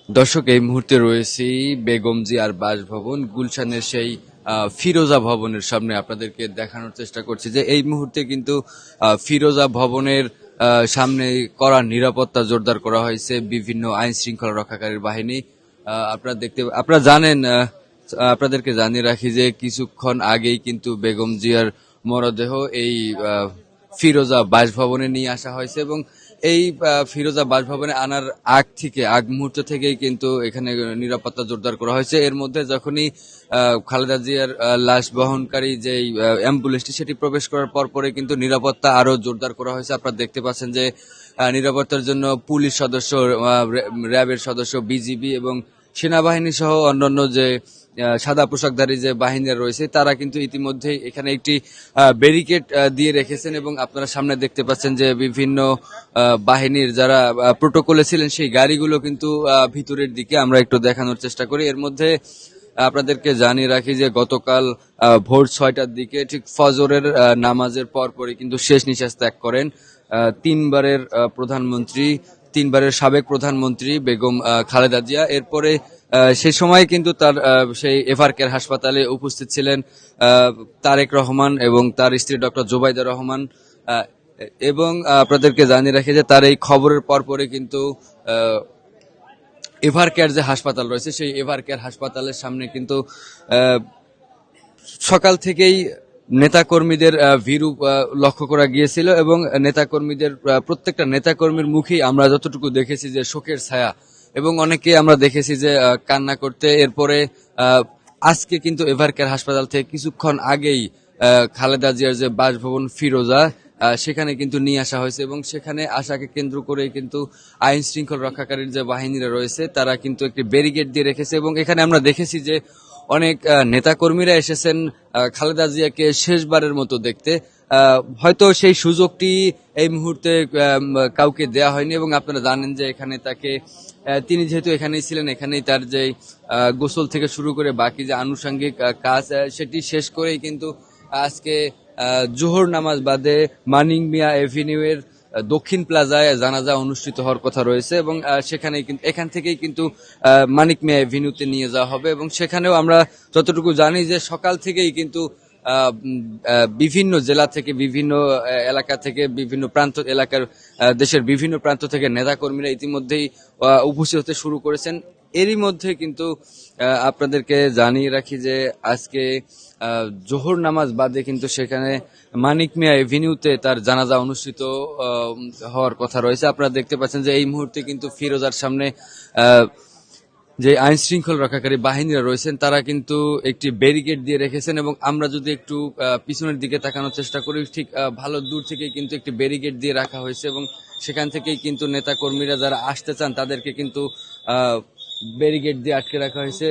দর্শক, এই মুহূর্তে রয়েছি বেগম জিয়ার বাসভবন গুলশানের সেই ফিরোজা ভবনের সামনে। আপনাদেরকে দেখানোর চেষ্টা করছি যে এই মুহূর্তে কিন্তু ফিরোজা ভবনের সামনে কড়া নিরাপত্তা জোরদার করা হয়েছে বিভিন্ন আইন শৃঙ্খলা রক্ষাকারী বাহিনী। আপনারা জানেন, আপনাদেরকে জানিয়ে রাখি যে কিছুক্ষণ আগেই কিন্তু বেগম জিয়ার মরদেহ এই ফিরোজা বাসভবনে নিয়ে আসা হয়েছে এবং এই ফিরোজা বাসভবনে আনার আগ মুহূর্ত থেকেই কিন্তু এখানে নিরাপত্তা জোরদার করা হয়েছে। এর মধ্যে যখনই খালেদা জিয়ার লাশ বহনকারী যে অ্যাম্বুলেন্সটি সেটি প্রবেশ করার পরে কিন্তু নিরাপত্তা আরো জোরদার করা হয়েছে। আপনারা দেখতে পাচ্ছেন যে নিরাপত্তার জন্য পুলিশ সদস্য, র্যাবের সদস্য, বিজিবি এবং সেনাবাহিনী সহ অন্যান্য যে সাদা পোশাকধারী যে বাহিনীরা রয়েছে তারা কিন্তু ইতিমধ্যেই এখানে একটি ব্যারিকেড দিয়ে রেখেছেন এবং আপনারা সামনে দেখতে পাচ্ছেন যে বিভিন্ন বাহিনীর যারা প্রোটোকলে ছিলেন সেই গাড়িগুলো কিন্তু ভিতরের দিকে আমরা একটু দেখানোর চেষ্টা করি। এর মধ্যে আপনাদেরকে জানিয়ে রাখি যে গতকাল ভোর 6টার দিকে ঠিক ফজরের নামাজের পরপরই কিন্তু শেষ নিঃশ্বাস ত্যাগ করেন তিনবারের প্রধানমন্ত্রী, তিনবারের সাবেক প্রধানমন্ত্রী বেগম খালেদা জিয়া। এরপরে সে সময় কিন্তু তার সেই এভারকেয়ার হাসপাতালে উপস্থিত ছিলেন তারেক রহমান এবং তার স্ত্রী ডক্টর জোবাইদা রহমান। এবং আপনাদেরকে জানিয়ে রাখি যে তার এই খবরের পরপরই কিন্তু এভারকেয়ার যে হাসপাতাল রয়েছে সেই এভারকেয়ার হাসপাতালের সামনে কিন্তু সকাল থেকেই নেতাকর্মীদের ভিড় লক্ষ্য করা গিয়েছিল এবং নেতাকর্মীদের প্রত্যেকটা নেতাকর্মীর মুখেই আমরা যতটুকু দেখেছি যে শোকের ছায়া এবং অনেকে আমরা দেখেছি যে কান্না করতে। এরপরে আজকে কিন্তু এভারকেয়ার হাসপাতাল থেকে কিছুক্ষণ আগেই খালেদা জিয়ার যে বাসভবন ফিরোজা সেখানে কিন্তু নিয়ে আসা হয়েছে এবং সেখানে আসাকে কেন্দ্র করে কিন্তু আইন শৃঙ্খলা রক্ষাকারীর যে বাহিনীরা রয়েছে তারা কিন্তু একটি ব্যারিকেড দিয়ে রেখেছে এবং এখানে আমরা দেখেছি যে অনেক নেতাকর্মীরা এসেছেন খালেদা জিয়াকে শেষবারের মতো দেখতে। হয়তো সেই সুযোগটি এই মুহূর্তে কাউকে দেয়া হয়নি এবং আপনারা জানেন যে এখানে তাকে তিনি যেহেতু এখানেই ছিলেন, এখানেই তার যে গোসল থেকে শুরু করে বাকি যে আনুষঙ্গিক কাজ সেটি শেষ করেই কিন্তু আজকে জোহর নামাজ বাদে মানিক মিয়া এভিনিউ এর দক্ষিণ প্লাজায় জানাজা অনুষ্ঠিত হওয়ার কথা রয়েছে এবং সেখানে এখান থেকেই কিন্তু মানিক মিয়া এভিনিউতে নিয়ে যাওয়া হবে এবং সেখানেও আমরা যতটুকু জানি যে সকাল থেকেই কিন্তু বিভিন্ন জেলা থেকে, বিভিন্ন এলাকা থেকে, বিভিন্ন প্রান্ত এলাকার দেশের বিভিন্ন প্রান্ত থেকে নেতাকর্মীরা ইতিমধ্যেই উপস্থিত হতে শুরু করেছেন। এরই মধ্যে কিন্তু আপনাদেরকে জানিয়ে রাখি যে আজকে জোহর নামাজ বাদে কিন্তু সেখানে মানিক মিয়া এভিনিউতে তার জানাজা অনুষ্ঠিত হওয়ার কথা রয়েছে। আপনারা দেখতে পাচ্ছেন যে এই মুহূর্তে কিন্তু ফিরোজার সামনে যে আইন শৃঙ্খলা রক্ষাকারী বাহিনীরা রয়েছেন তারা কিন্তু একটি ব্যারিকেড দিয়ে রেখেছেন এবং আমরা যদি একটু পিছনের দিকে তাকানোর চেষ্টা করি ঠিক ভালো দূর থেকে কিন্তু একটি ব্যারিকেড দিয়ে রাখা হয়েছে এবং সেখান থেকেই কিন্তু নেতা কর্মীরা যারা আসতে চান তাদেরকে কিন্তু ব্যারিকেড দিয়ে আটকে রাখা হয়েছে।